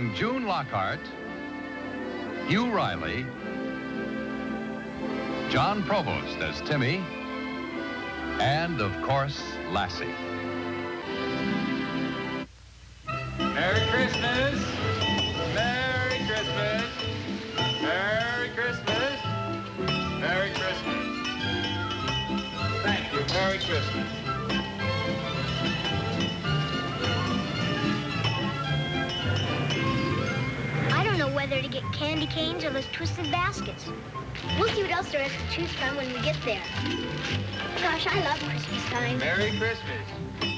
starring June Lockhart, Hugh Riley, John Provost as Timmy, and, of course, Lassie. Merry Christmas! Merry Christmas! Merry Christmas! Merry Christmas! Thank you. Merry Christmas. I don't know whether to get candy canes or those twisted baskets. We'll see what else there is to choose from when we get there. Gosh, I love Christmas time. Merry Christmas.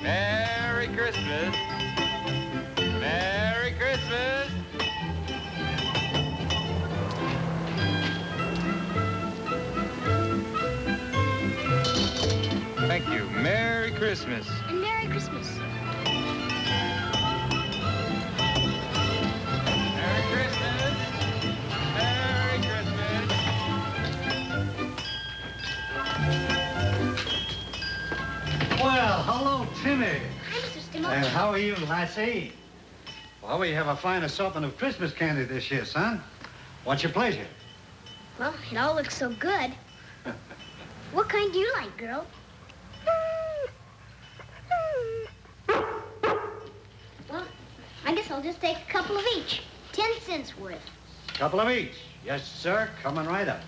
Merry Christmas. Merry Christmas. Thank you. Merry Christmas. And Merry Christmas. Merry Christmas. Merry Christmas. Well, hello, Timmy. Hi, Mr. Stimmel. And how are you, Lassie? Well, we have a fine assortment of Christmas candy this year, son. What's your pleasure? Well, it all looks so good. What kind do you like, girl? Well, I guess I'll just take a couple of each. 10 cents worth. Couple of each. Yes, sir. Coming right up.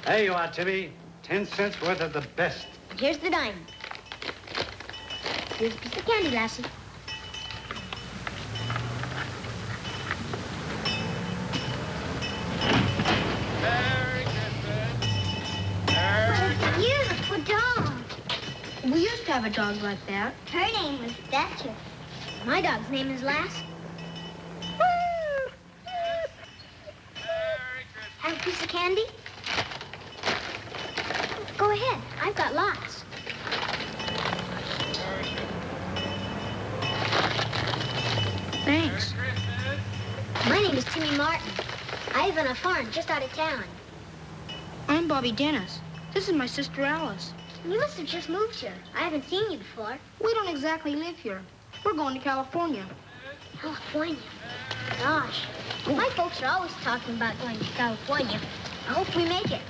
There you are, Timmy. 10 cents worth of the best. Here's the dime. Here's a piece of candy, Lassie. Merry Christmas. Merry Christmas. Beautiful dog. We used to have a dog like that. Her name was Thatcher. My dog's name is Lass. Merry Christmas. Have a piece of candy? Go ahead. I've got lots. Thanks. My name is Timmy Martin. I live on a farm just out of town. I'm Bobby Dennis. This is my sister Alice. You must have just moved here. I haven't seen you before. We don't exactly live here. We're going to California. California. Gosh. My folks are always talking about going to California. I hope we make it.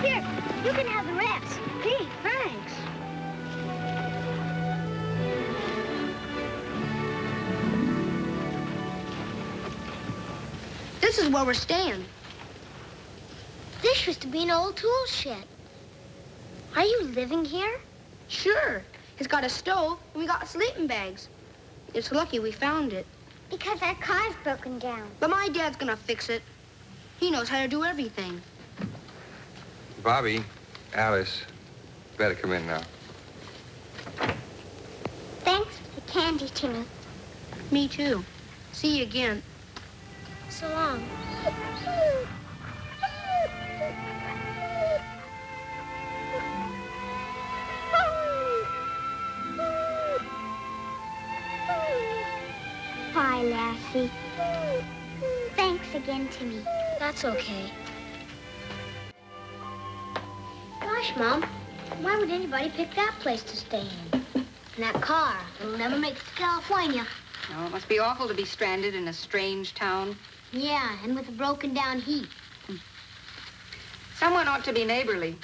Here, you can have the rest. Hey, thanks. This is where we're staying. This used to be an old tool shed. Are you living here? Sure. It's got a stove, and we got sleeping bags. It's lucky we found it. Because our car's broken down. But my dad's gonna fix it. He knows how to do everything. Bobby, Alice, better come in now. Thanks for the candy, Timmy. Me too. See you again. So long. Bye, Lassie. Thanks again, Timmy. That's okay. Gosh, Mom, why would anybody pick that place to stay in? And that car, it'll never make it to California. Oh, it must be awful to be stranded in a strange town. Yeah, and with a broken down heat. Someone ought to be neighborly.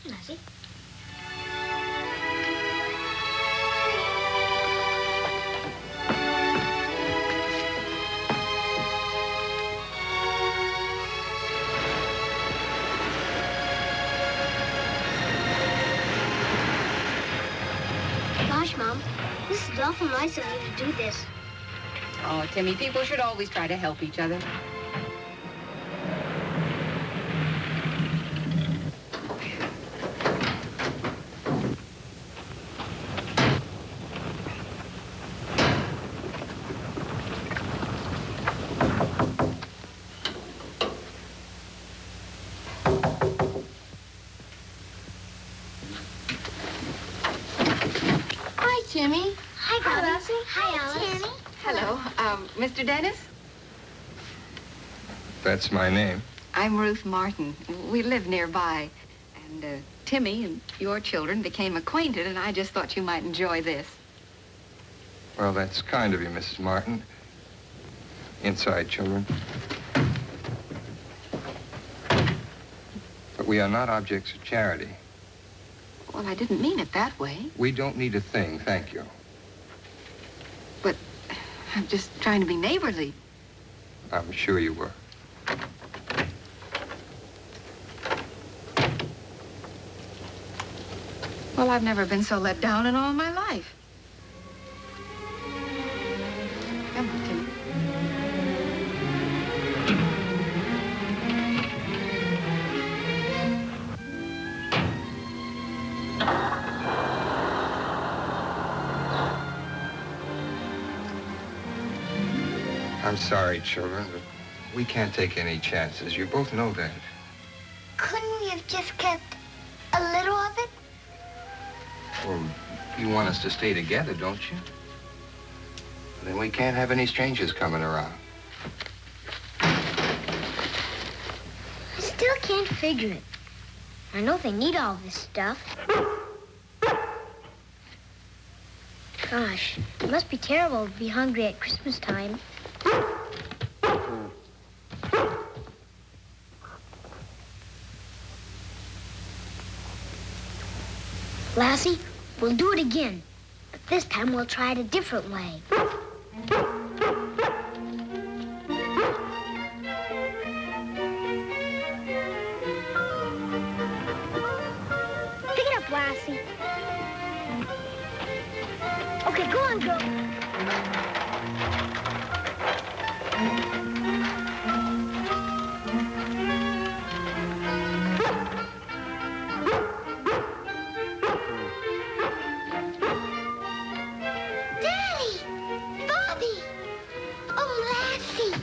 Lassie. Gosh, Mom, this is awful nice of you to do this. Oh, Timmy, people should always try to help each other. Timmy. Hi, Bobby. Lassie. Hi, Alice. Timmy. Hello. Mr. Dennis? That's my name. I'm Ruth Martin. We live nearby. And Timmy and your children became acquainted, and I just thought you might enjoy this. Well, that's kind of you, Mrs. Martin. Inside, children. But we are not objects of charity. Well, I didn't mean it that way. We don't need a thing, thank you. But I'm just trying to be neighborly. I'm sure you were. Well, I've never been so let down in all my life. Come on, Timmy. I'm sorry, children, but we can't take any chances. You both know that. Couldn't we have just kept a little of it? Well, you want us to stay together, don't you? Then we can't have any strangers coming around. I still can't figure it. I know they need all this stuff. Gosh, it must be terrible to be hungry at Christmas time. Lassie, we'll do it again. But this time we'll try it a different way. Pick it up, Lassie. Okay, go on, girl. Daddy! Bobby! Oh, Lassie!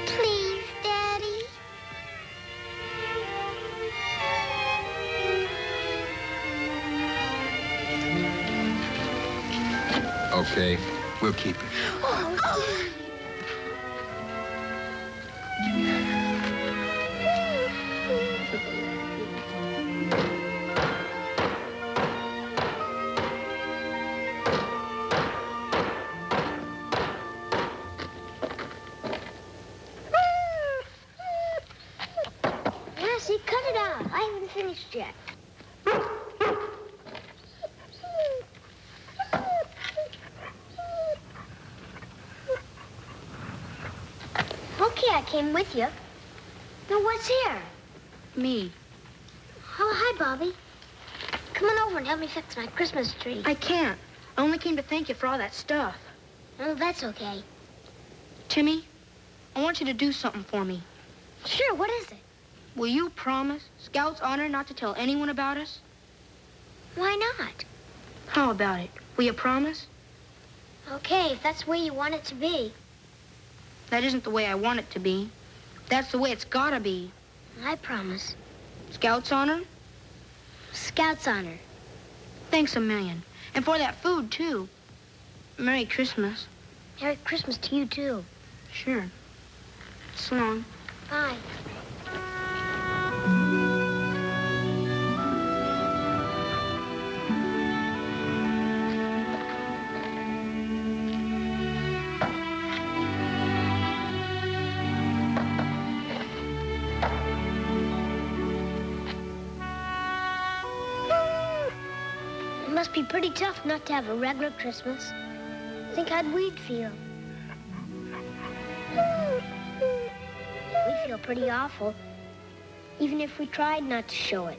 Please, Daddy. Okay, we'll keep it. Oh. Lassie, cut it out. I haven't finished yet. Okay, I came with you. Now, what's here? Me. Oh, hi, Bobby. Come on over and help me fix my Christmas tree. I can't. I only came to thank you for all that stuff. Oh, that's okay. Timmy, I want you to do something for me. Sure, what is it? Will you promise, Scout's honor, not to tell anyone about us? Why not? How about it? Will you promise? Okay, if that's the way you want it to be. That isn't the way I want it to be. That's the way it's gotta be. I promise. Scout's honor? Scout's honor. Thanks a million. And for that food, too. Merry Christmas. Merry Christmas to you, too. Sure. So long. Bye. It must be pretty tough not to have a regular Christmas. Think how'd we'd feel? We'd feel pretty awful, even if we tried not to show it.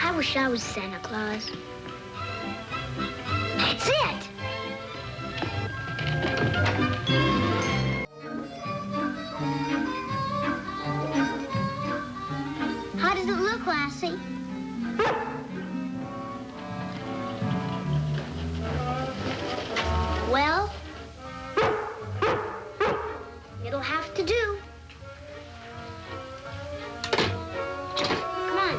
I wish I was Santa Claus. That's it. How does it look, Lassie? Well, it'll have to do. Come on.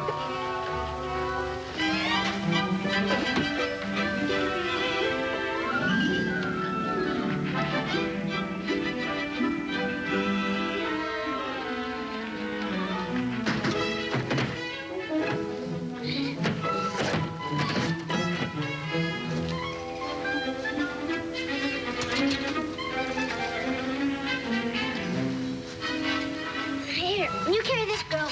Here, you carry this girl.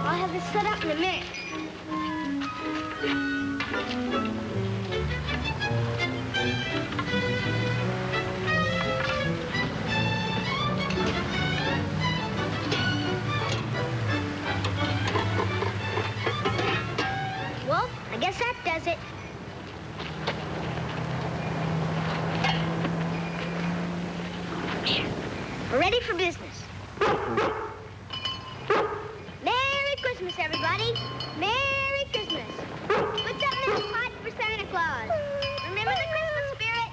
I'll have this set up in a minute. Well, I guess that does it. We're ready for business. Merry Christmas, everybody. Merry Christmas. What's up, Miss Pot, for Santa Claus? Remember the Christmas spirit?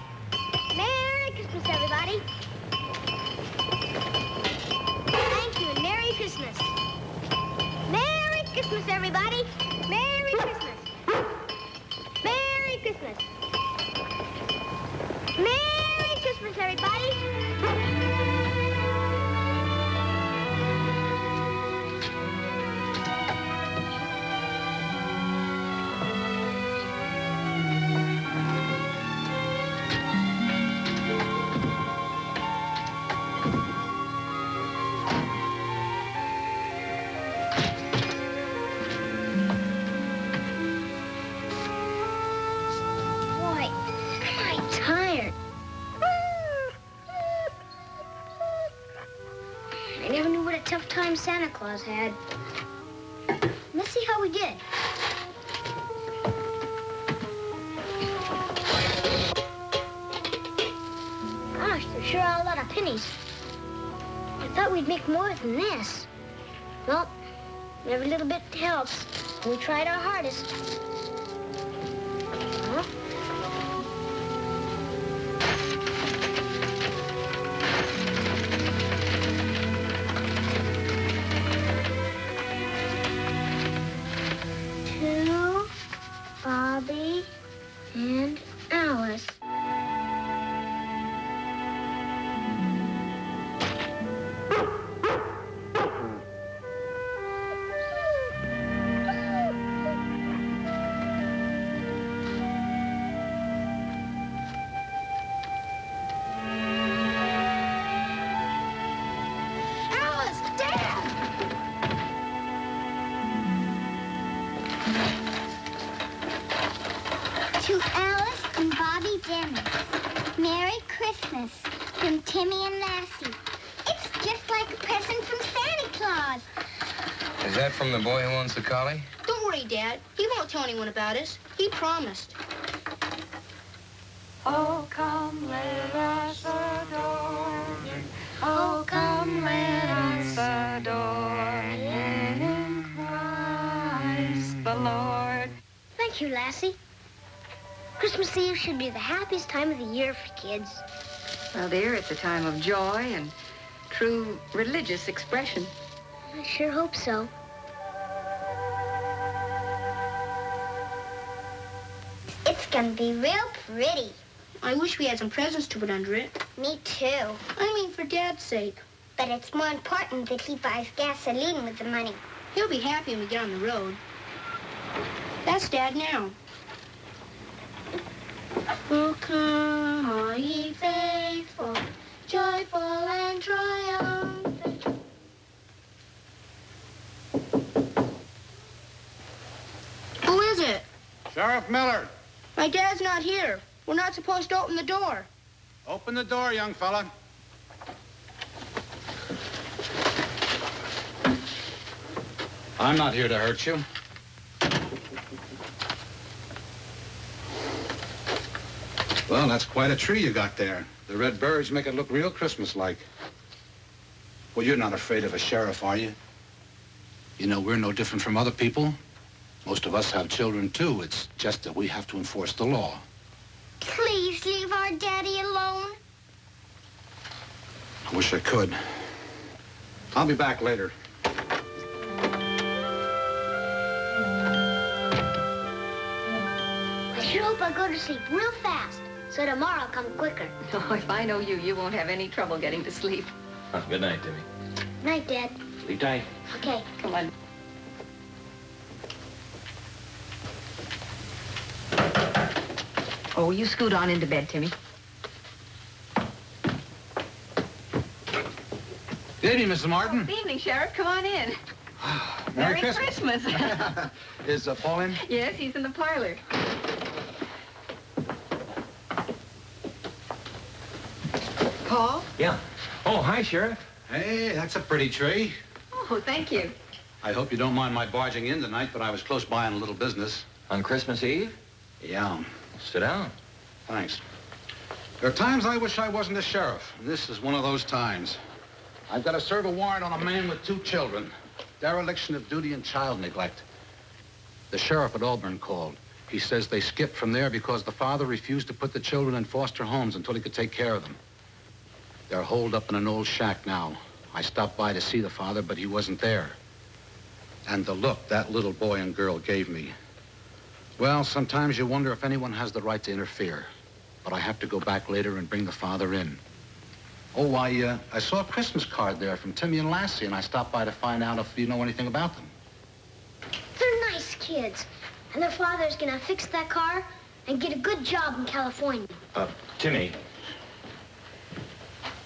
Merry Christmas, everybody. Thank you, and Merry Christmas. Merry Christmas, everybody. Merry Christmas. Merry Christmas. Merry Christmas, everybody. Boy, am I tired. I never knew what a tough time Santa Claus had. Let's see how we did. Gosh, there sure are a lot of pennies. I thought we'd make more than this. Well, every little bit helps. We tried our hardest. Huh? To Bobby and Alice. Alice, Dad! To Alice and Bobby Dennis, Merry Christmas from Timmy and Lassie. It's just like a present from Santa Claus. Is that from the boy who owns the collie? Don't worry, Dad. He won't tell anyone about us. He promised. Oh, come let us adore him. Oh, come let us adore him in Christ the Lord. Thank you, Lassie. Christmas Eve should be the happiest time of the year for kids. Well, dear, it's a time of joy and true religious expression. I sure hope so. It's gonna be real pretty. I wish we had some presents to put under it. Me too. I mean, for Dad's sake. But it's more important that he buys gasoline with the money. He'll be happy when we get on the road. That's Dad now. Oh, come, all ye faithful, joyful and Sheriff Miller. My dad's not here. We're not supposed to open the door. Open the door, young fella. I'm not here to hurt you. Well, that's quite a tree you got there. The red birds make it look real Christmas-like. Well, you're not afraid of a sheriff, are you? You know, we're no different from other people. Most of us have children, too. It's just that we have to enforce the law. Please leave our daddy alone. I wish I could. I'll be back later. I sure hope I go to sleep real fast, so tomorrow I'll come quicker. Oh, if I know you, you won't have any trouble getting to sleep. Good night, Timmy. Night, Dad. Sleep tight. Okay. Come on. Oh, you scoot on into bed, Timmy. Good evening, Mrs. Martin. Good evening, Sheriff. Come on in. Merry Christmas. Is Paul in? Yes, he's in the parlor. Paul? Yeah. Oh, hi, Sheriff. Hey, that's a pretty tree. Oh, thank you. I hope you don't mind my barging in tonight, but I was close by on a little business. On Christmas Eve? Yeah. Sit down. Thanks. There are times I wish I wasn't a sheriff, and this is one of those times. I've got to serve a warrant on a man with 2 children. Dereliction of duty and child neglect. The sheriff at Auburn called. He says they skipped from there because the father refused to put the children in foster homes until he could take care of them. They're holed up in an old shack now. I stopped by to see the father, but he wasn't there. And the look that little boy and girl gave me. Well, sometimes you wonder if anyone has the right to interfere. But I have to go back later and bring the father in. Oh, I saw a Christmas card there from Timmy and Lassie, and I stopped by to find out if you know anything about them. They're nice kids. And their father's gonna fix that car and get a good job in California. Timmy.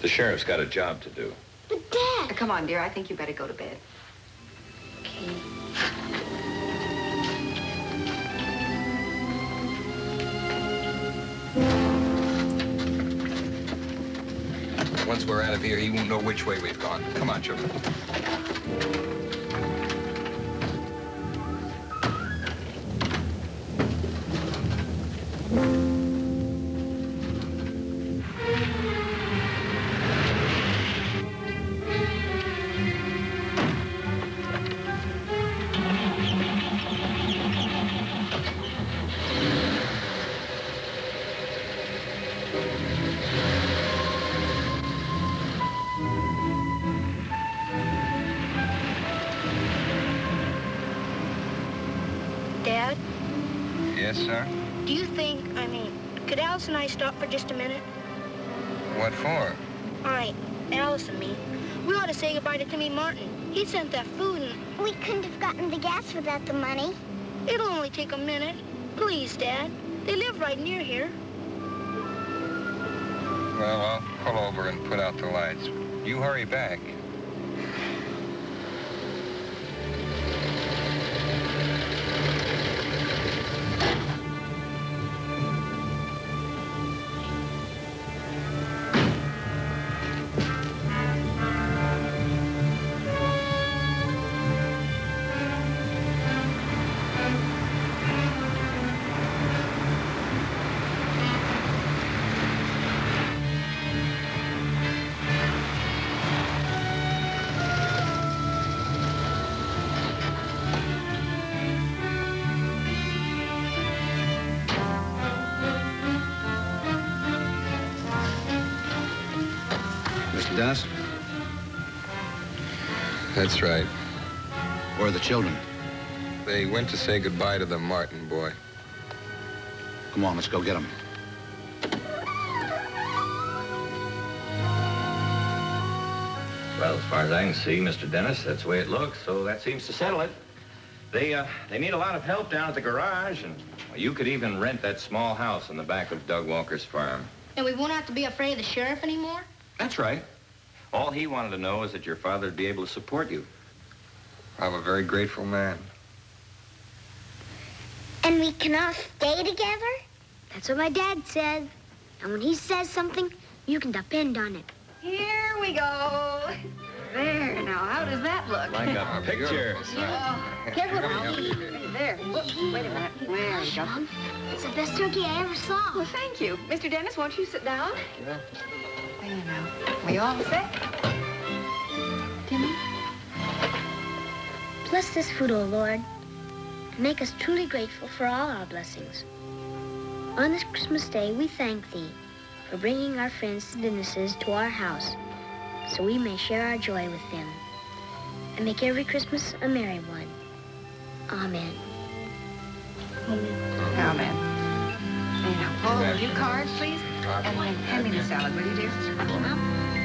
The sheriff's got a job to do. But, Dad... Come on, dear. I think you better go to bed. Okay. Once we're out of here, he won't know which way we've gone. Come on, children. Dad, Yes, sir? do you think, could Alice and I stop for just a minute? What for? All right, Alice and me. We ought to say goodbye to Timmy Martin. He sent that food and We couldn't have gotten the gas without the money. it'll only take a minute. Please, Dad. They live right near here. Well, I'll pull over and put out the lights. You hurry back. Dennis? That's right. Where are the children? They went to say goodbye to the Martin boy. Come on, let's go get them. Well, as far as I can see, Mr. Dennis, that's the way it looks, so that seems to settle it. They need a lot of help down at the garage, and you could even rent that small house in the back of Doug Walker's farm. And we won't have to be afraid of the sheriff anymore? That's right. All he wanted to know is that your father would be able to support you. I'm a very grateful man. And we can all stay together? That's what my dad said. And when he says something, you can depend on it. Here we go. There, now, how does that look? Like a picture. Careful now. There. Whoops, wait a minute. There we go. Mom, it's the best turkey I ever saw. Well, thank you. Mr. Dennis, won't you sit down? Yeah. There now. We all set? Timmy? Bless this food, O Lord, and make us truly grateful for all our blessings. On this Christmas day, we thank Thee for bringing our friends to Dennis's to our house, so we may share our joy with them, and make every Christmas a merry one. Amen. Amen. There now. Paul, will you cards, please? And then hand me the salad, will you, dear?